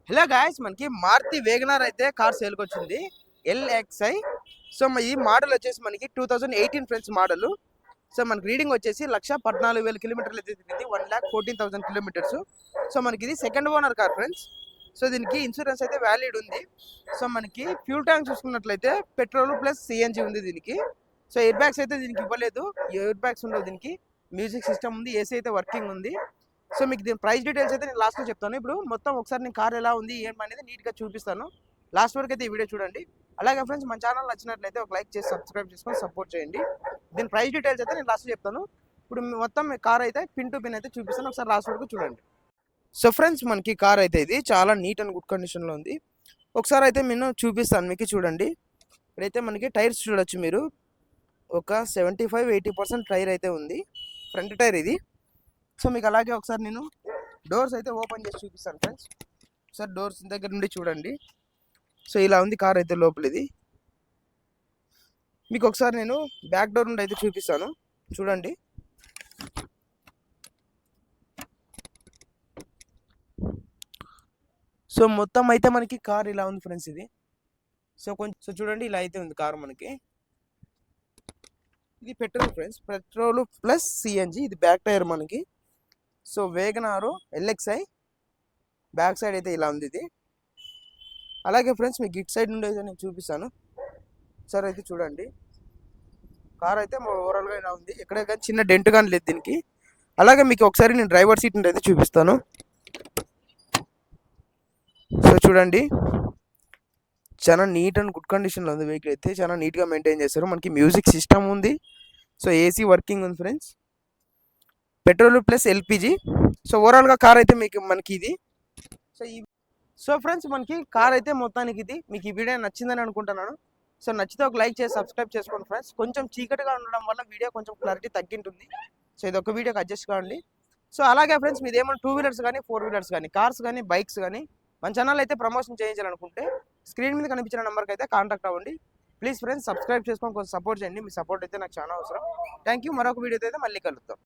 Hello guys, మనకి Maruti Wagon R అయితే car సేల్కి వచ్చింది. LXI. సో ఈ మోడల్ వచ్చేసి మనకి 2018 ఫ్రెండ్స్ మోడల్. సో మనకి రీడింగ్ వచ్చేసి 1,14,000 కిలోమీటర్లు అయితే తిరిగింది. 1,14,000 కిలోమీటర్స్. సో మనకి ఇది second owner car friends. So దీనికి ఇన్సూరెన్స్ అయితే వ్యాలిడ్ ఉంది. సో మనకి ఫ్యూల్ ట్యాంక్ చూసుకున్నట్లయితే పెట్రోల్ ప్లస్ CNG ఉంది దీనికి. సో ఎయిర్ బ్యాగ్స్ అయితే దీనికి ఇవ్వలేదు, ఎయిర్ బ్యాగ్స్ ఉండవు దీనికి. మ్యూజిక్ సిస్టమ్ ఉంది, AC అయితే వర్కింగ్ ఉంది. సో మీకు దీని ప్రైస్ డీటెయిల్స్ అయితే నేను లాస్ట్లో చెప్తాను. ఇప్పుడు మొత్తం ఒకసారి నేను కార్ ఎలా ఉంది ఏమనేది నీట్గా చూపిస్తాను. లాస్ట్ వరకు అయితే ఈ వీడియో చూడండి. అలాగే ఫ్రెండ్స్, మన ఛానల్ నచ్చినట్లయితే ఒక లైక్ చేసి సబ్స్క్రైబ్ చేసుకొని సపోర్ట్ చేయండి. దీని ప్రైస్ డీటెయిల్స్ అయితే నేను లాస్ట్లో చెప్తాను. ఇప్పుడు మొత్తం కార్ అయితే పిన్ టు పిన్ అయితే చూపిస్తాను, ఒకసారి లాస్ట్ వరకు చూడండి. సో ఫ్రెండ్స్, మనకి కార్ అయితే ఇది చాలా నీట్ అండ్ గుడ్ కండిషన్లో ఉంది. ఒకసారి అయితే నేను చూపిస్తాను మీకు, చూడండి. ఇప్పుడైతే మనకి టైర్స్ చూడొచ్చు మీరు. ఒక 75-80% టైర్ అయితే ఉంది, ఫ్రంట్ టైర్ ఇది. సో మీకు అలాగే ఒకసారి నేను డోర్స్ అయితే ఓపెన్ చేసి చూపిస్తాను ఫ్రెండ్స్. ఒకసారి డోర్స్ దగ్గర నుండి చూడండి. సో ఇలా ఉంది కార్ అయితే లోపల ఇది. మీకు ఒకసారి నేను బ్యాక్ డోర్ నుండి అయితే చూపిస్తాను, చూడండి. సో మొత్తం అయితే మనకి కార్ ఇలా ఉంది ఫ్రెండ్స్ ఇది. సో చూడండి, ఇలా అయితే ఉంది కార్ మనకి. ఇది petrol friends, petrol plus CNG. ఇది బ్యాక్ టైర్ మనకి. So Wagon R LXI back side అయితే ఇలా ఉంది ఇది. అలాగే ఫ్రెండ్స్, మీకు ఇట్ సైడ్ నుండి అయితే నేను చూపిస్తాను. సరే అయితే చూడండి, కార్ అయితే ఓవరాల్గా ఇలా ఉంది. ఎక్కడ కానీ చిన్న డెంట్ కానీ లేదు దీనికి. అలాగే మీకు ఒకసారి నేను డ్రైవర్ సీట్ నుండి అయితే చూపిస్తాను. సో చూడండి, చాలా నీట్ అండ్ గుడ్ కండిషన్లో ఉంది వెహికల్ అయితే. చాలా నీట్గా మెయింటైన్ చేస్తారు. మనకి మ్యూజిక్ సిస్టమ్ ఉంది. సో AC వర్కింగ్ ఉంది friends. Petrol plus LPG. So ఓవరాల్గా కార్ అయితే మనకి ఇది. సో ఫ్రెండ్స్, మనకి కార్ అయితే మొత్తానికి ఇది. మీకు ఈ వీడియో నచ్చిందని అనుకుంటున్నాను. సో నచ్చితే ఒక లైక్ చేసి సబ్స్క్రైబ్ చేసుకోండి ఫ్రెండ్స్. కొంచెం చీకటిగా ఉండడం వల్ల వీడియో కొంచెం క్లారిటీ తగ్గింటుంది. సో ఇది ఒక వీడియోకి అడ్జస్ట్ కావండి. సో అలాగే ఫ్రెండ్స్, మీది ఏమైనా 2 వీలర్స్ కానీ 4 వీలర్స్ కానీ కార్స్ కానీ బైక్స్ కానీ మన ఛానల్ అయితే ప్రమోషన్ చేయించాలనుకుంటే స్క్రీన్ మీద కనిపించిన నెంబర్కి అయితే కాంటాక్ట్ అవ్వండి. ప్లీజ్ ఫ్రెండ్స్, సబ్స్క్రైబ్ చేసుకొని కొంచెం సపోర్ట్ చేయండి. మీ సపోర్ట్ అయితే నాకు చాలా అవసరం. Thank you. మరొక వీడియోతో అయితే మళ్ళీ కలుద్దాం.